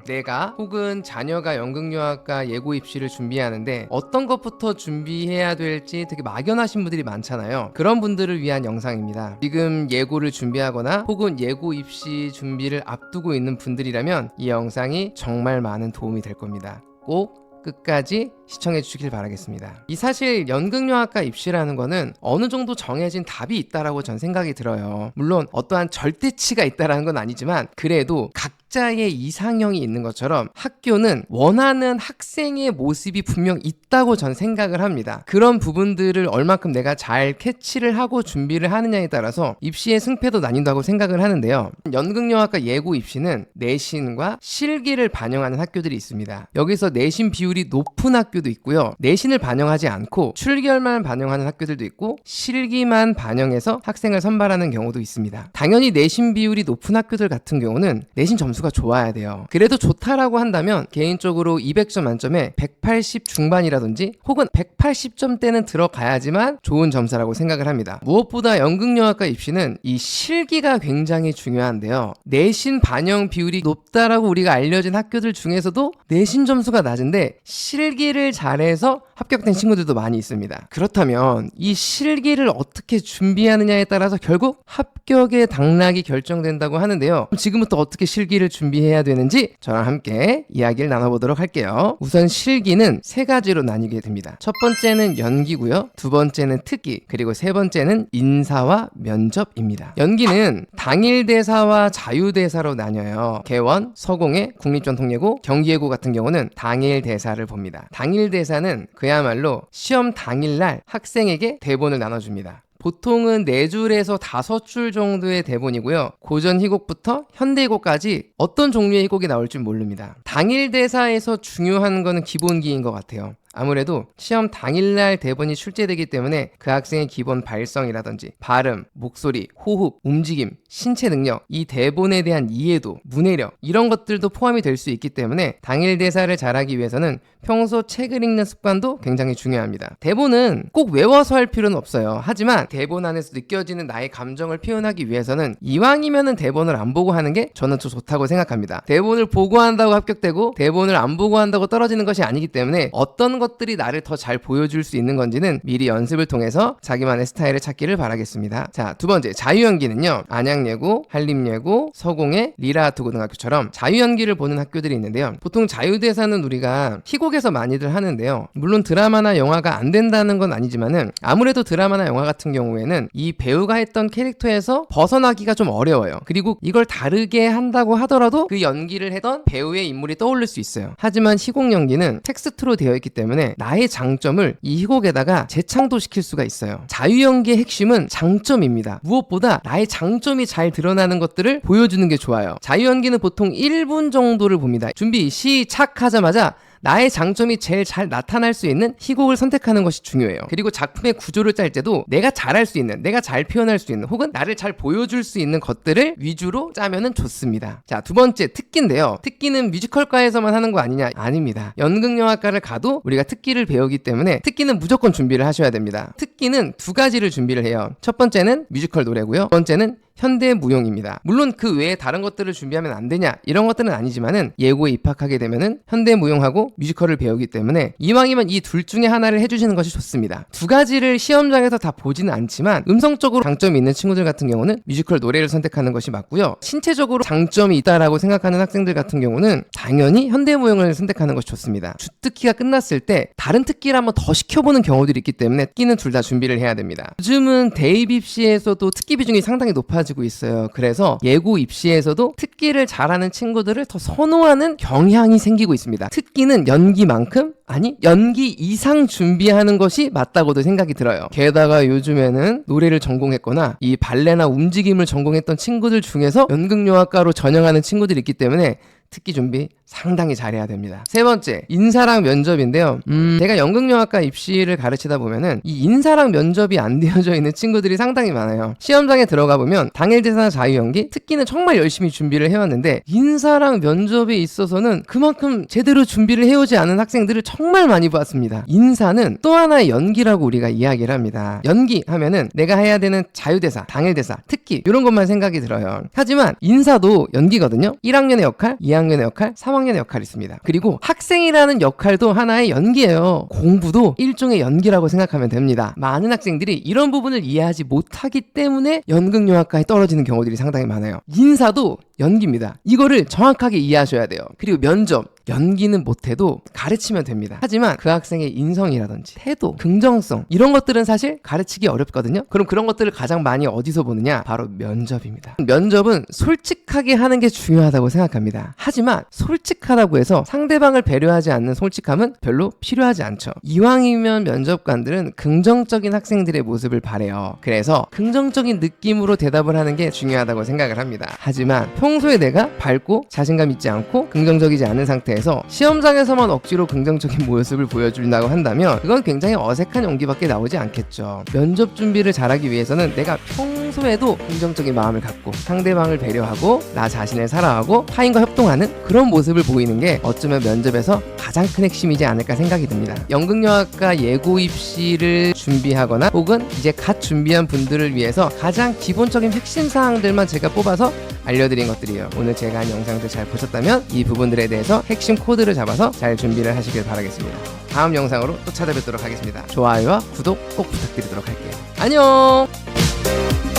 내가 혹은 자녀가 연극영화과 예고 입시를 준비하는데 어떤 것부터 준비해야 될지 되게 막연하신 분들이 많잖아요. 그런 분들을 위한 영상입니다. 지금 예고를 준비하거나 혹은 예고 입시 준비를 앞두고 있는 분들이라면 이 영상이 정말 많은 도움이 될 겁니다. 꼭 끝까지 시청해 주시길 바라겠습니다. 이 사실 연극영화과 입시라는 거는 어느 정도 정해진 답이 있다라고 전 생각이 들어요. 물론 어떠한 절대치가 있다라는 건 아니지만 그래도 각자의 이상형이 있는 것처럼 학교는 원하는 학생의 모습이 분명 있다고 전 생각을 합니다. 그런 부분들을 얼마큼 내가 잘 캐치를 하고 준비를 하느냐에 따라서 입시의 승패도 나뉜다고 생각을 하는데요. 연극영화과 예고 입시는 내신과 실기를 반영하는 학교들이 있습니다. 여기서 내신 비율이 높은 학교도 있고요. 내신을 반영하지 않고 출결만 반영하는 학교들도 있고 실기만 반영해서 학생을 선발하는 경우도 있습니다. 당연히 내신 비율이 높은 학교들 같은 경우는 내신 점수가 좋아야 돼요. 그래도 좋다라고 한다면 개인적으로 200점 만점에 180 중반이라든지 혹은 180점대는 들어가야지만 좋은 점수라고 생각을 합니다. 무엇보다 연극영화과 입시는 이 실기가 굉장히 중요한데요. 내신 반영 비율이 높다라고 우리가 알려진 학교들 중에서도 내신 점수가 낮은데 실기를 잘해서 합격된 친구들도 많이 있습니다. 그렇다면 이 실기를 어떻게 준비하느냐에 따라서 결국 합격의 당락이 결정된다고 하는데요. 지금부터 어떻게 실기를 준비해야 되는지 저랑 함께 이야기를 나눠보도록 할게요. 우선 실기는 세 가지로 나뉘게 됩니다. 첫 번째는 연기고요. 두 번째는 특기, 그리고 세 번째는 인사와 면접입니다. 연기는 당일대사와 자유대사로 나뉘어요. 개원, 서공예, 국립전통예고, 경기예고 같은 경우는 당일대사를 봅니다. 당일대사는 그야말로 시험 당일날 학생에게 대본을 나눠줍니다. 보통은 4줄에서 5줄 정도의 대본이고요. 고전 희곡부터 현대 희곡까지 어떤 종류의 희곡이 나올지 모릅니다. 당일 대사에서 중요한 거는 기본기인 것 같아요. 아무래도 시험 당일날 대본이 출제되기 때문에 그 학생의 기본 발성이라든지 발음, 목소리, 호흡, 움직임, 신체 능력, 이 대본에 대한 이해도, 문해력 이런 것들도 포함이 될 수 있기 때문에 당일 대사를 잘하기 위해서는 평소 책을 읽는 습관도 굉장히 중요합니다. 대본은 꼭 외워서 할 필요는 없어요. 하지만 대본 안에서 느껴지는 나의 감정을 표현하기 위해서는 이왕이면은 대본을 안 보고 하는 게 저는 더 좋다고 생각합니다. 대본을 보고 한다고 합격되고 대본을 안 보고 한다고 떨어지는 것이 아니기 때문에 어떤 것들이 나를 더 잘 보여줄 수 있는 건지는 미리 연습을 통해서 자기만의 스타일을 찾기를 바라겠습니다. 자, 두 번째 자유연기는요. 안양예고, 한림예고, 서공예, 리라아트 고등학교처럼 자유연기를 보는 학교들이 있는데요. 보통 자유대사는 우리가 희곡에서 많이들 하는데요. 물론 드라마나 영화가 안 된다는 건 아니지만은 아무래도 드라마나 영화 같은 경우에는 이 배우가 했던 캐릭터에서 벗어나기가 좀 어려워요. 그리고 이걸 다르게 한다고 하더라도 그 연기를 했던 배우의 인물이 떠오를 수 있어요. 하지만 희곡 연기는 텍스트로 되어 있기 때문에 나의 장점을 이 희곡에다가 재창조시킬 수가 있어요. 자유연기의 핵심은 장점입니다. 무엇보다 나의 장점이 잘 드러나는 것들을 보여주는 게 좋아요. 자유연기는 보통 1분 정도를 봅니다. 준비 시작하자마자 나의 장점이 제일 잘 나타날 수 있는 희곡을 선택하는 것이 중요해요. 그리고 작품의 구조를 짤 때도 내가 잘할 수 있는, 내가 잘 표현할 수 있는 혹은 나를 잘 보여줄 수 있는 것들을 위주로 짜면은 좋습니다. 자, 두 번째 특기인데요. 특기는 뮤지컬과에서만 하는 거 아니냐? 아닙니다. 연극영화과를 가도 우리가 특기를 배우기 때문에 특기는 무조건 준비를 하셔야 됩니다. 특기는 두 가지를 준비를 해요. 첫 번째는 뮤지컬 노래고요. 두 번째는 현대무용입니다. 물론 그 외에 다른 것들을 준비하면 안 되냐 이런 것들은 아니지만은 예고에 입학하게 되면은 현대무용하고 뮤지컬을 배우기 때문에 이왕이면 이 둘 중에 하나를 해주시는 것이 좋습니다. 두 가지를 시험장에서 다 보지는 않지만 음성적으로 장점이 있는 친구들 같은 경우는 뮤지컬 노래를 선택하는 것이 맞고요. 신체적으로 장점이 있다라고 생각하는 학생들 같은 경우는 당연히 현대무용을 선택하는 것이 좋습니다. 주특기가 끝났을 때 다른 특기를 한번 더 시켜보는 경우들이 있기 때문에 특기는 둘 다 준비를 해야 됩니다. 요즘은 대입 입시에서도 특기 비중이 상당히 높아지고 있어요. 그래서 예고 입시에서도 특기를 잘하는 친구들을 더 선호하는 경향이 생기고 있습니다. 특기는 연기만큼 아니 연기 이상 준비하는 것이 맞다고도 생각이 들어요. 게다가 요즘에는 노래를 전공했거나 이 발레나 움직임을 전공했던 친구들 중에서 연극영화과로 전형하는 친구들이 있기 때문에 특기 준비 상당히 잘해야 됩니다. 세 번째, 인사랑 면접인데요. 제가 연극영화과 입시를 가르치다 보면은 이 인사랑 면접이 안 되어져 있는 친구들이 상당히 많아요. 시험장에 들어가 보면 당일대사나 자유연기, 특기는 정말 열심히 준비를 해왔는데 인사랑 면접에 있어서는 그만큼 제대로 준비를 해오지 않은 학생들을 정말 많이 봤습니다. 인사는 또 하나의 연기라고 우리가 이야기를 합니다. 연기 하면은 내가 해야 되는 자유대사, 당일대사, 특기 이런 것만 생각이 들어요. 하지만 인사도 연기거든요. 1학년의 역할, 2학년의 역할, 3학년의 3학년의 역할이 있습니다. 그리고 학생이라는 역할도 하나의 연기예요. 공부도 일종의 연기라고 생각하면 됩니다. 많은 학생들이 이런 부분을 이해하지 못하기 때문에 연극영화과에 떨어지는 경우들이 상당히 많아요. 인사도 연기입니다. 이거를 정확하게 이해하셔야 돼요. 그리고 면접, 연기는 못해도 가르치면 됩니다. 하지만 그 학생의 인성이라든지 태도, 긍정성 이런 것들은 사실 가르치기 어렵거든요. 그럼 그런 것들을 가장 많이 어디서 보느냐? 바로 면접입니다. 면접은 솔직하게 하는 게 중요하다고 생각합니다. 하지만 솔직하다고 해서 상대방을 배려하지 않는 솔직함은 별로 필요하지 않죠. 이왕이면 면접관들은 긍정적인 학생들의 모습을 바래요. 그래서 긍정적인 느낌으로 대답을 하는 게 중요하다고 생각을 합니다. 하지만 평소에 내가 밝고 자신감 있지 않고 긍정적이지 않은 상태에서 시험장에서만 억지로 긍정적인 모습을 보여준다고 한다면 그건 굉장히 어색한 연기밖에 나오지 않겠죠. 면접 준비를 잘하기 위해서는 내가 평소에도 긍정적인 마음을 갖고 상대방을 배려하고 나 자신을 사랑하고 타인과 협동하는 그런 모습을 보이는 게 어쩌면 면접에서 가장 큰 핵심이지 않을까 생각이 듭니다. 연극영화과 예고 입시를 준비하거나 혹은 이제 갓 준비한 분들을 위해서 가장 기본적인 핵심 사항들만 제가 뽑아서 알려드린 것들이에요. 오늘 제가 한 영상들 잘 보셨다면 이 부분들에 대해서 핵심 코드를 잡아서 잘 준비를 하시길 바라겠습니다. 다음 영상으로 또 찾아뵙도록 하겠습니다. 좋아요와 구독 꼭 부탁드리도록 할게요. 안녕.